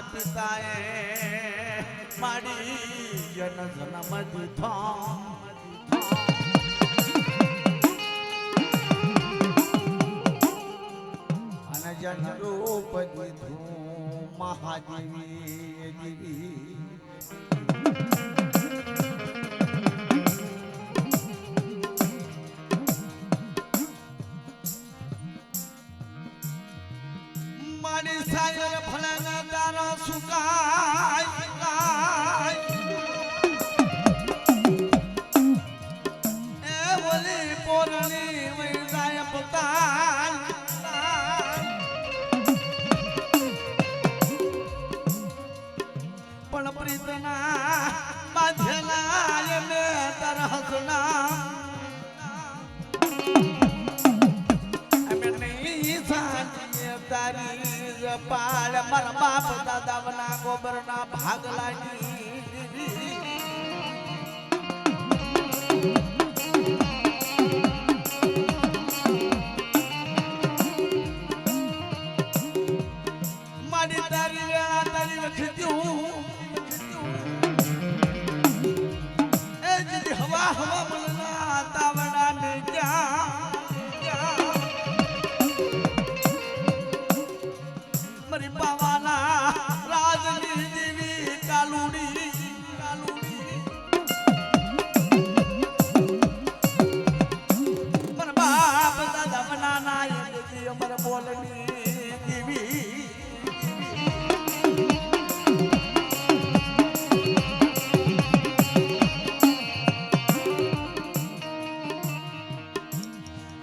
પિતાએ માડી જન જન્મ દીધો અને જન રૂપ દીધું મહાદેવી દેવી સાયર ફળના તારા સુકાય એ ઓલી પોરણી વૈદાય પતાલ પણ પ્રીતના બાંધેલા એને તારા હસના અમે નહીં સાંજે તારી પાળ મારા બાપ દાદાના ગોબરના ભાગ લાગી મારી તારી વખત્યું એ જીદી હવા મલના તાવડા ને ક્યાં મરી પાવાના રાજની દેવી કાલુડી મર બાપ દાદા બનાના યદી અમર બોલની દેવી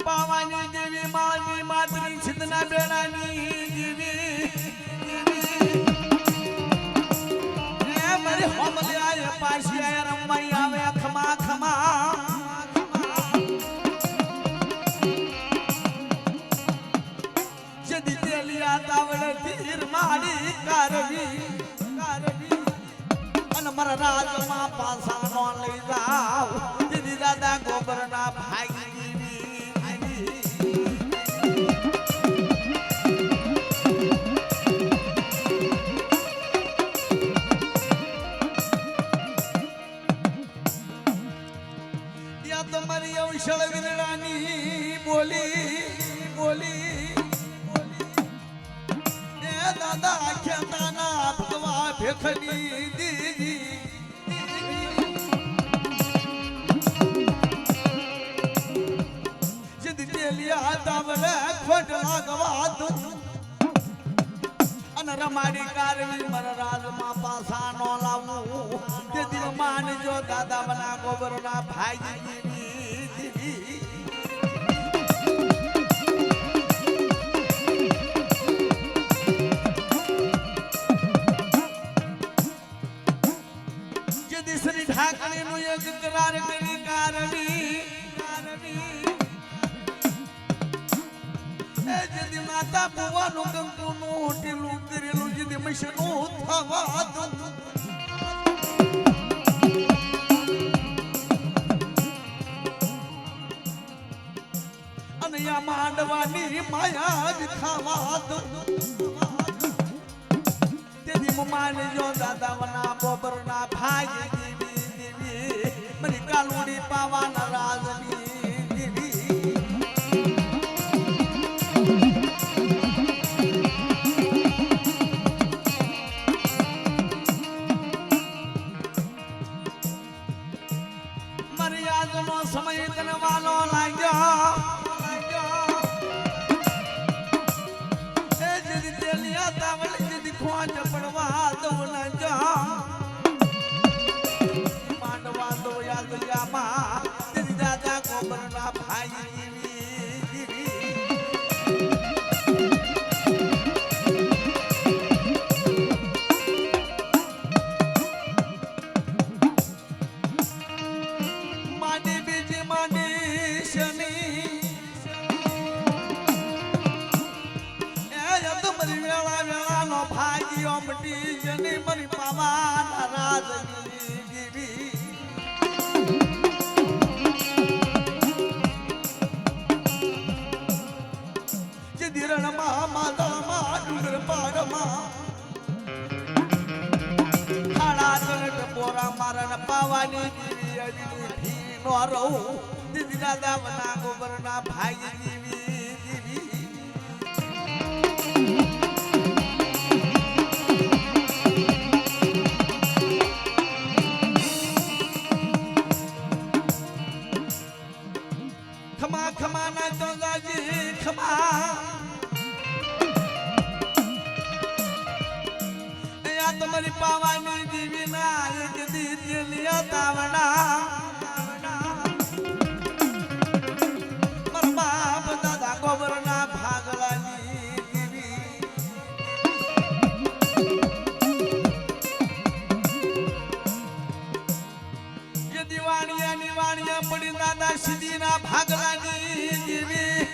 પાવાની દેવી માની માતરી સિદ્ધના બેડાની દેવી પાછી આયા રમવાઈ આવે ખમા ખમા જદી તેલિયા તાવડે તીર મારી કારવી અને મારા રાજમાં પાસા નો લઈ જાવ જદી દાદા ગોબરના ભાઈ તમારી ઔષળ વિરડાની બોલી એ દાદા ખેતાના ભગવા ભેખની દીદી જીદ તેલિયા તાવડે ખોટ લાગવા અને રમાડી કારવી મારા રાજમાં પાસા નો લાવું તે દિલ માનજો દાદા બના ગોબરના ભાઈ શ્રી ઠાકણી નું એક કરાર કરી કારણી એ જદી માતા ભુવાનું કંકુનું ટીલું કરેલું જદી મશનું થવા અને આ માંડવાની માયા ખાવા તેથી માનજો દાદાના ગોબરના ભાઈ દેવી મરી કાલુડી પાવાના રાજની દેવી મર્યાદનો સમય તનવાનો લાગ્યો એ જદી તેલિયા તાવલી જદી ખોજ પડવા દઉં ન જા માંડવા દો યાદ જામાં તેરી દાદા ગોબરના ભાઈ માડી બીજી માડી શની એ તો મરી વેળા નો ભાઈ ઓમટી જની મરી પાવાના રાજની દેવી જે દિરણમાં માતામાં ડુંગર પાડમાં પોરા મારણ પાવાની જીવી અજની ભી નો રહું દીદી દાદા બના ગોબરના ભાઈ જીવી જીવી ખમા ખમા ના તો ગાજી ખમા તમારી પાવાની જીવી ના એક દીદી લિયા તાવડા મારા બાપ દાદા ગોબર ના ભાગલાની જીવી જે દિવાણિયા પડી દાદા સીધી ના ભાગલાની જીવી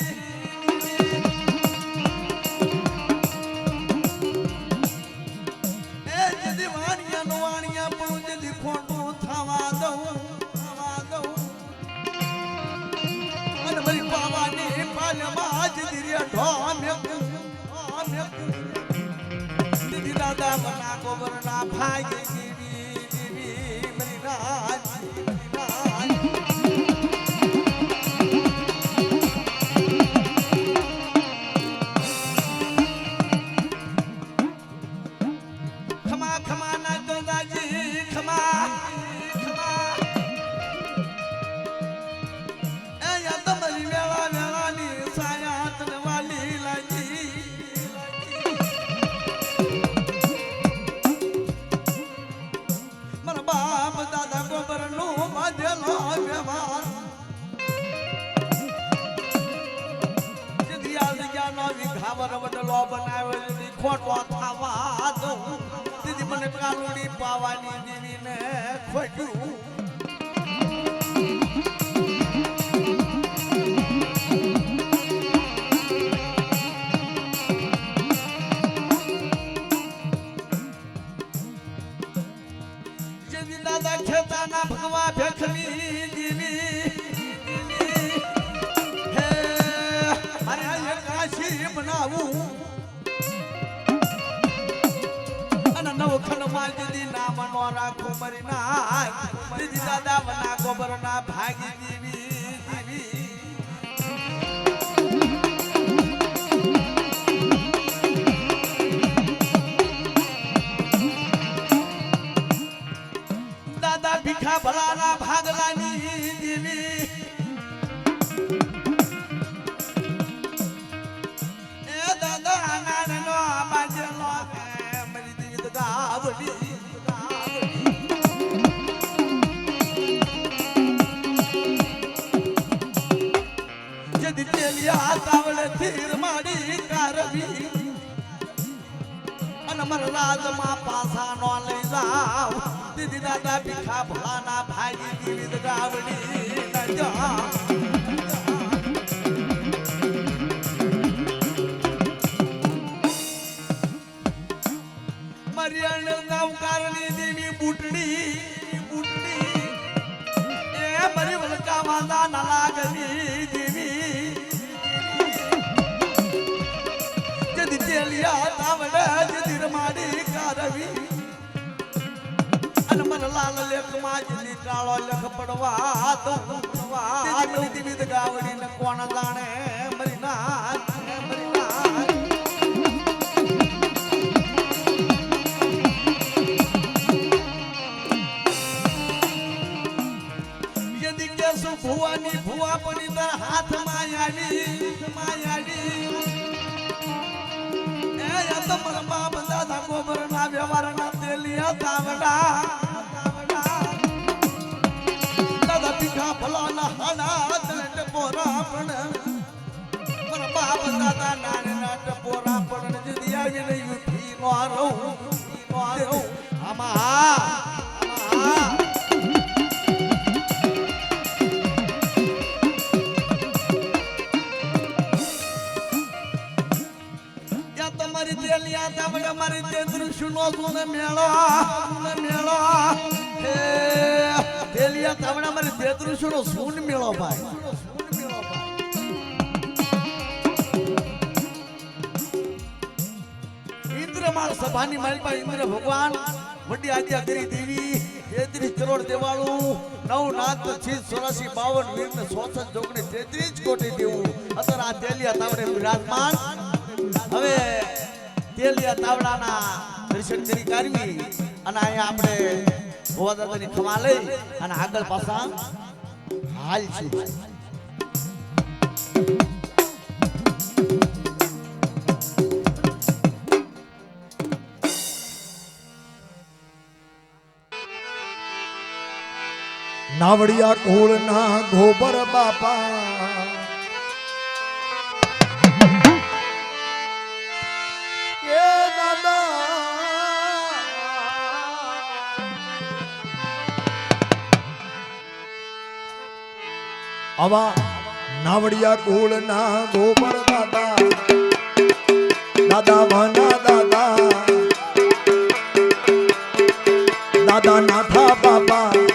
ખોટું થવા દઉં અને મારી પાવાની પાલમાં જ દીદી દાદા બના ગોબરના ભાઈ જીવી જીવી મારી રાજ ખમા ખમા ના તો દાજી ખોટો થવા દઉં દીદી મને કાલુડી પાવાની દીવીને ખોટ્યું જેદી દાદા ખેતાના ભગવા ભેખવી દીવી હે અરે કાશી બનાવું નવખંડ માં દીદી નામ નો રાખું મરી ના દીદી દાદા બના ગોબર ના ભાગી દીવી દીવી દાદા ભીખા ભલા ના ભાગલાની દીવી એ દાદા નાન નો બાજલો જદી તેલિયા તાવડે થીર માડી કારવી અને મર રાજમાં પાસા નો લઈ જાવ દીદી દાદા ભીખા ભલાના ભાગી દીવી ગાવડી ન જા કારણી દેવી બુટડી એ મરી વલકા વાંદા ના લાગવી દેવી જદી તેલિયા તાવડે જદી રમાડી કારવી અને મન લાલ લેખ માં જદી ટાળો લખ પડવા તો દીદી દીવી ગાવડી ને કોણ જાણે મરી ના ભુવાની ભુવા પડી તાર હાથ માયાડી એ તો મર બાપ દાદા ગોબર ના વ્યવહાર ના તેલિયા તાવડા દાદા પીઠા ભલા ના હાડા તલટ પોરા પણ મર બાપ દાદા નાને ના ટપોરા પણ જદી આવીને યુથી નો રહું આમાં મારી તે દૃશ્યનો સુને મેળો હે તેલિયા તાવડા મારી તે દૃશ્યનો સુન મેળો ભાઈ ઇન્દ્ર માર સભાની મારી પાસે ઇન્દ્ર ભગવાન વડી આજ્ઞા કરી દેવી 33 કરોડ દેવાળું 9 નાથ 84 52 વીર ને 64 જોગણી 33 કોટી દેવું અત્યારે આ તેલિયા તાવડે બિરાજમાન હવે તેલિયા તાવડાના દર્શન કરી કાઢવી અને અહીંયા આપણે ભોવા દાદાની ખમા લઈ અને આગળ પાછા હાલ છે નાવડિયા કુળના ગોબર બાપા એ દાદા આવા નાવડિયા કુળના ગોબર દાદા દાદા વાના દાદા દાદા નાથા બાપા